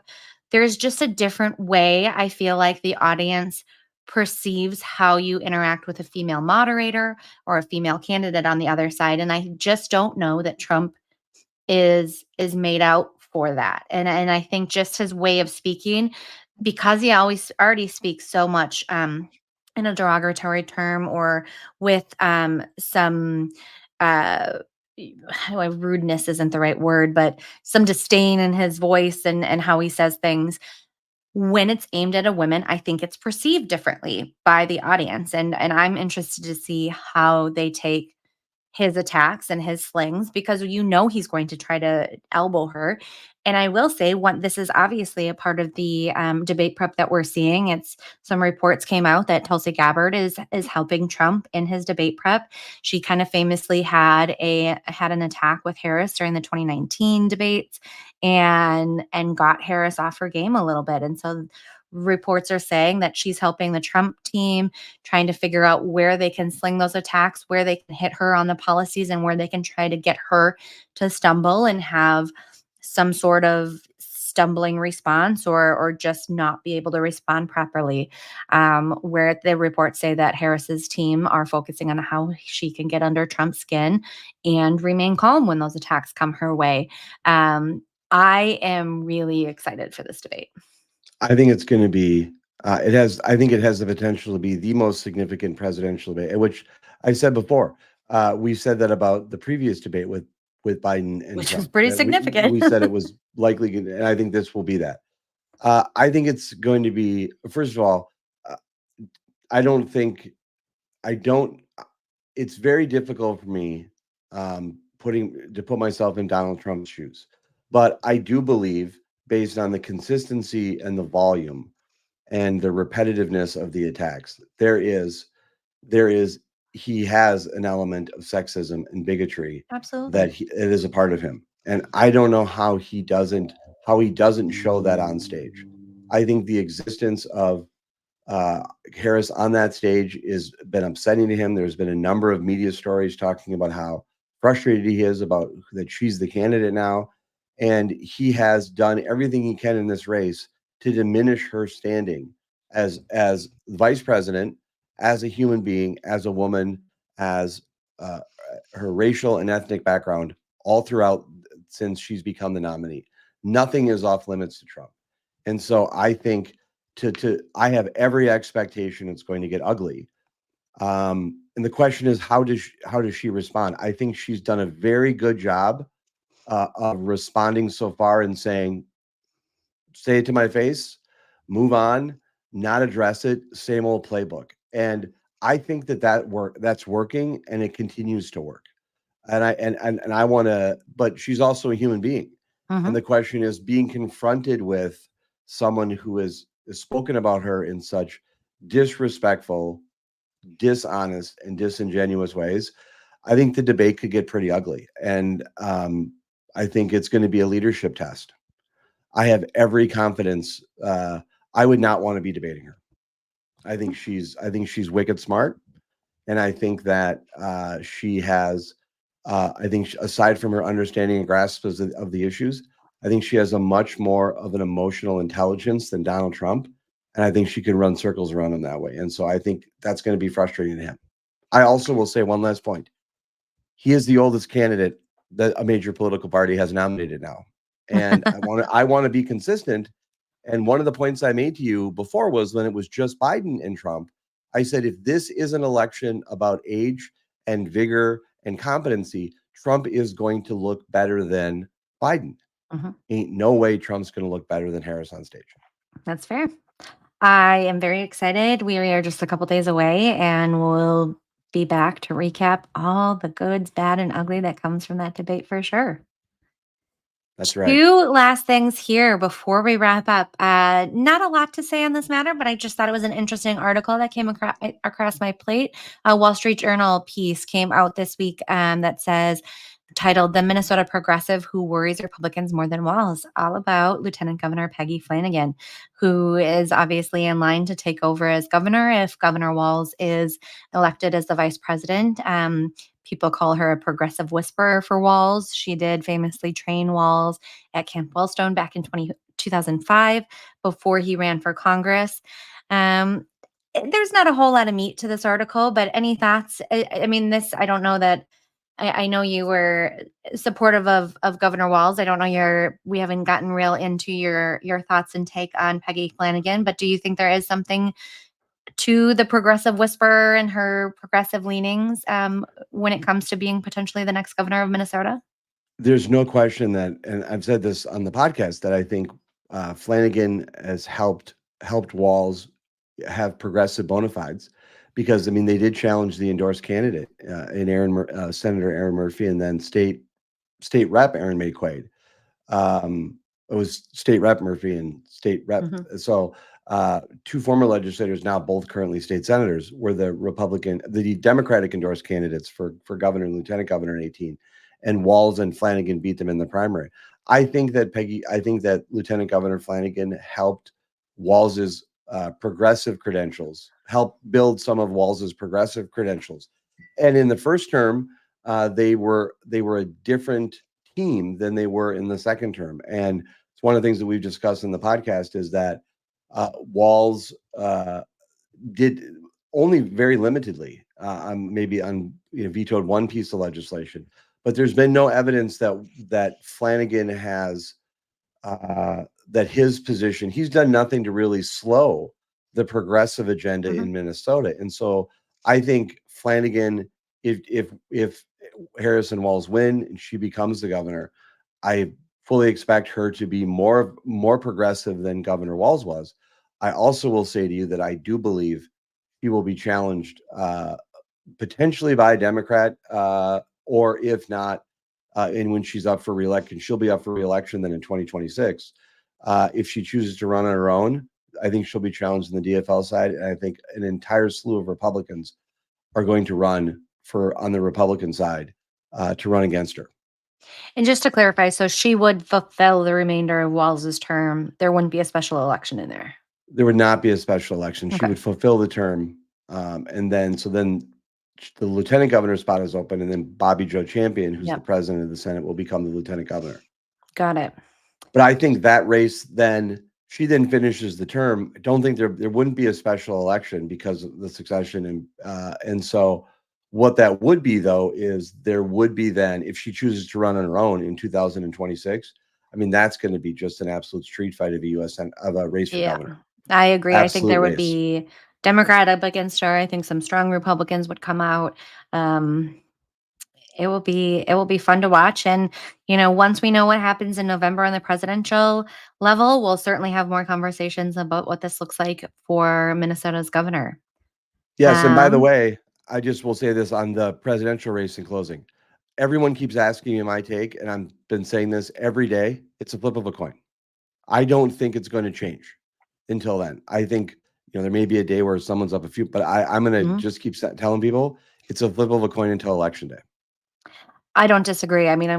there's just a different way I feel like the audience perceives how you interact with a female moderator or a female candidate on the other side. And I just don't know that Trump is made out for that. And I think just his way of speaking, because he always already speaks so much in a derogatory term or with some uh rudeness isn't the right word, but some disdain in his voice and how he says things. When it's aimed at a woman, I think it's perceived differently by the audience. And I'm interested to see how they take his attacks and his slings, because he's going to try to elbow her. And I will say, this is obviously a part of the debate prep that we're seeing. It's some reports came out that Tulsi Gabbard is helping Trump in his debate prep. She kind of famously had an attack with Harris during the 2019 debates, and got Harris off her game a little bit. And so reports are saying that she's helping the Trump team, trying to figure out where they can sling those attacks, where they can hit her on the policies, and where they can try to get her to stumble and have some sort of stumbling response, or just not be able to respond properly. Where the reports say that Harris's team are focusing on how she can get under Trump's skin and remain calm when those attacks come her way. I am really excited for this debate. I think it's going to be. I think it has the potential to be the most significant presidential debate, which I said before. We said that about the previous debate with Biden and Which Trump. was pretty significant. We said it was likely, and I think this will be that. I think it's going to be. First of all, I don't. It's very difficult for me put myself in Donald Trump's shoes, but I do believe, based on the consistency and the volume and the repetitiveness of the attacks, he has an element of sexism and bigotry. Absolutely. That it is a part of him, and I don't know how he doesn't show that on stage. I think the existence of Harris on that stage has been upsetting to him. There's been a number of media stories talking about how frustrated he is about that she's the candidate now, and he has done everything he can in this race to diminish her standing as vice president, as a human being, as a woman, as her racial and ethnic background, all throughout since she's become the nominee. Nothing is off limits to Trump, and so I think I have every expectation it's going to get ugly. And the question is, how does she respond? I think she's done a very good job of responding so far and saying, say it to my face, move on, not address it, same old playbook. And I think that's working, and it continues to work. And I want to, but she's also a human being. Mhm. And the question is, being confronted with someone who has spoken about her in such disrespectful, dishonest, and disingenuous ways, I think the debate could get pretty ugly. And I think it's going to be a leadership test. I have every confidence. I would not want to be debating her. I think she's wicked smart, and I think that she has. I think aside from her understanding and grasp of the issues, I think she has a much more of an emotional intelligence than Donald Trump, and I think she can run circles around him that way. And so I think that's going to be frustrating to him. I also will say one last point: he is the oldest candidate that a major political party has nominated now, and I want to be consistent. And one of the points I made to you before was when it was just Biden and Trump, I said, if this is an election about age and vigor and competency, Trump is going to look better than Biden. Ain't no way Trump's going to look better than Harris on stage. That's fair. I am very excited. We are just a couple days away, and we'll be back to recap all the goods, bad, and ugly that comes from that debate for sure. That's right. Two last things here before we wrap up. Not a lot to say on this matter, but I just thought it was an interesting article that came across my plate. A Wall Street Journal piece came out this week that says, titled "The Minnesota Progressive Who Worries Republicans More Than Walz," all about Lieutenant Governor Peggy Flanagan, who is obviously in line to take over as governor if Governor Walz is elected as the vice president. People call her a progressive whisperer for Walz. She did famously train Walz at Camp Wellstone back in 2005 before he ran for Congress. There's not a whole lot of meat to this article, but any thoughts? I mean, I don't know that. I know you were supportive of Governor Walz. I don't know we haven't gotten real into your thoughts and take on Peggy Flanagan, but do you think there is something to the progressive whisperer and her progressive leanings when it comes to being potentially the next governor of Minnesota? There's no question that, and I've said this on the podcast, that I think Flanagan has helped Walz have progressive bona fides, because I mean they did challenge the endorsed candidate in Senator Aaron Murphy, and then state rep Aaron May Quaid. It was state rep Murphy and state rep. Mhm. So two former legislators, now both currently state senators, were the Democratic endorsed candidates for governor and lieutenant governor in 18, and Walz and Flanagan beat them in the primary. I think that Lieutenant Governor Flanagan helped Walz's progressive credentials, helped build some of Walz's progressive credentials. And in the first term, they were a different team than they were in the second term. And it's one of the things that we've discussed in the podcast is that Walz did only very limitedly, vetoed one piece of legislation, but there's been no evidence that Flanagan has that his position. He's done nothing to really slow the progressive agenda in Mhm. Minnesota, and so I think Flanagan, if Harris and Walz win and she becomes the governor, I fully expect her to be more progressive than Governor Walz was. I also will say to you that I do believe he will be challenged potentially by a Democrat, or if not, and when she's up for reelection, she'll be up for reelection then in 2026. If she chooses to run on her own, I think she'll be challenged on the DFL side, and I think an entire slew of Republicans are going to run on the Republican side to run against her. And just to clarify, so she would fulfill the remainder of Walz's term. There wouldn't be a special election in there. There would not be a special election. She Okay. would fulfill the term, and then the lieutenant governor spot is open, and then Bobby Joe Champion, who's the president of the Senate, will become the lieutenant governor. Got it. But I think that race, then she then finishes the term. I don't think there wouldn't be a special election because of the succession, and so what that would be though is there would be then, if she chooses to run on her own in 2026. I mean, that's going to be just an absolute street fight of a race for governor. I agree. I think Absolute there would race. be Democrat up against her. I think some strong Republicans would come out. It will be fun to watch. And, once we know what happens in November on the presidential level, we'll certainly have more conversations about what this looks like for Minnesota's governor. Yes, and by the way, I just will say this on the presidential race in closing. Everyone keeps asking me my take, and I've been saying this every day. It's a flip of a coin. I don't think it's going to change until then. I think there may be a day where someone's up a few, but I'm going to just keep telling people it's a flip of a coin until election day. I don't disagree. I mean,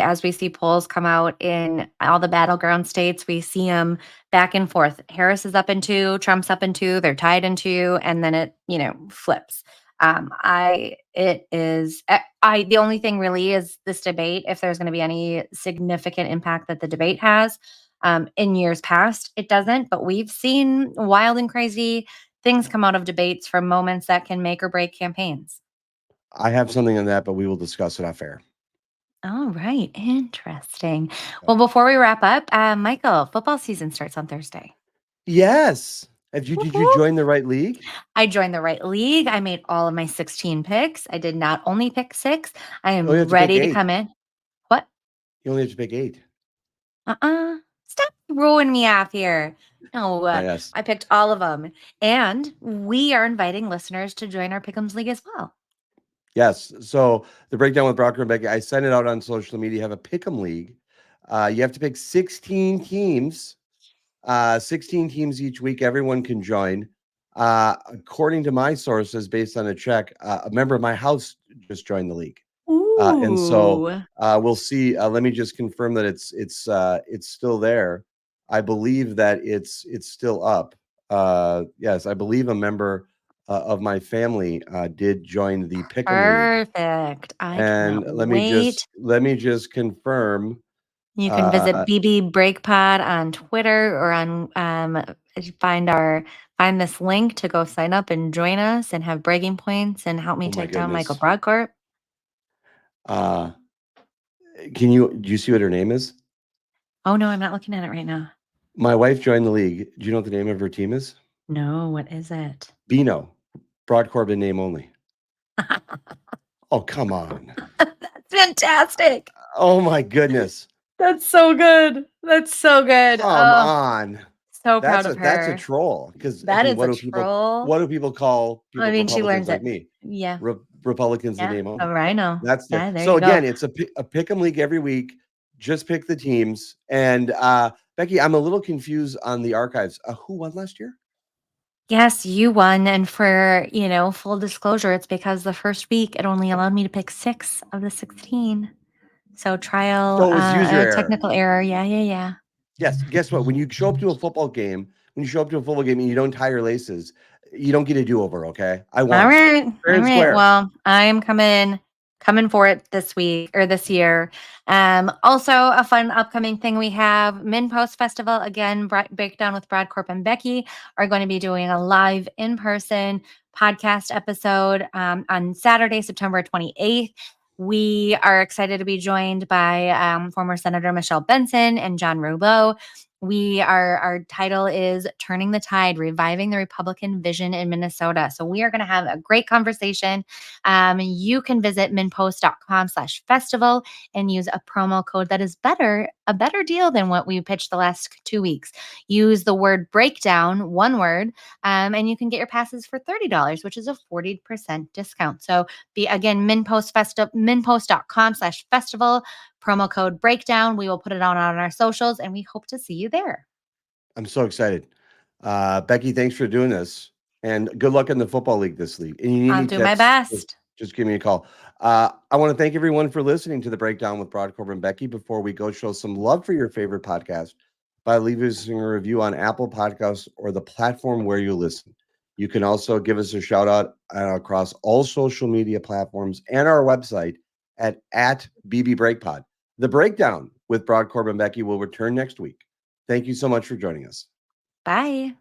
as we see polls come out in all the battleground states, we see them back and forth. Harris is up in 2, Trump's up in 2, they're tied in 2, and then it, flips. The only thing really is this debate, if there's going to be any significant impact that the debate has. In years past, it doesn't, but we've seen wild and crazy things come out of debates from moments that can make or break campaigns. I have something on that, but we will discuss it off air. All right. Interesting. Well, before we wrap up, Michael, football season starts on Thursday. Yes. Did you join the right league? I joined the right league. I made all of my 16 picks. I did not only pick 6. I am ready to come in. What? You only have to pick 8. Stop throwing me off here. No, Yes. I picked all of them. And we are inviting listeners to join our Pick'ems League as well. Yes. So the breakdown with Brodkorb and Becky, I sent it out on social media. You have a Pick'em League. You have to pick 16 teams. 16 teams each week. Everyone can join. According to my sources, based on a check, a member of my house just joined the league. And so we'll see. Let me just confirm that it's still there. I believe that it's still up. Yes, I believe a member of my family did join the Pick'em League. Perfect. And let me just confirm. You can visit BB Breakpod on Twitter or on find this link to go sign up and join us and have breaking points and help me take down Michael Brodkorb. Do you see what her name is? Oh no, I'm not looking at it right now. My wife joined the league. Do you know what the name of her team is? No, what is it? Bino. Brodkorb in name only. Oh, come on. That's fantastic. Oh my goodness. That's so good. That's so good. Come on. So proud of That's a her. troll. Because I That mean, is a troll. what do people call I people mean, she Republicans learns like it. me? Yeah. Republicans in Yeah. name only. A rhino. That's there. Yeah, there So you go. again, it's a pick 'em league every week. Just pick the teams. And Becky, I'm a little confused on the archives. Who won last year? Yes, you won. And for, full disclosure, it's because the first week it only allowed me to pick 6 of the 16. So trial, So it was user error. technical error. Yeah. Yes. Guess what? When you show up to a football game, and you don't tie your laces, you don't get a do-over, okay? I won. All right. Fair All and right. square. Well, I'm coming for it this week or this year. Also a fun upcoming thing we have Min Post Festival again. Breakdown with Brodkorb and Becky are going to be doing a live in-person podcast episode on Saturday, September 28th. We are excited to be joined by former Senator Michelle Benson and John Rouleau. Our title is Turning the Tide, Reviving the Republican Vision in Minnesota. So we are going to have a great conversation. You can visit minpost.com/festival and use a promo code that is a better deal than what we pitched the last 2 weeks. Use the word breakdown, one word, and you can get your passes for $30, which is a 40% discount. So again, minpost.com/festival. Promo code breakdown. We will put it on our socials and we hope to see you there. I'm so excited. Becky, thanks for doing this. And good luck in the football league this league. And you need I'll any do my tips, best. just give me a call. I want to thank everyone for listening to the Breakdown with Brodkorb and Becky. Before we go, show some love for your favorite podcast by leaving us a review on Apple Podcasts or the platform where you listen. You can also give us a shout out across all social media platforms and our website at @BBBreakPod. The Breakdown with Brodkorb and Becky will return next week. Thank you so much for joining us. Bye.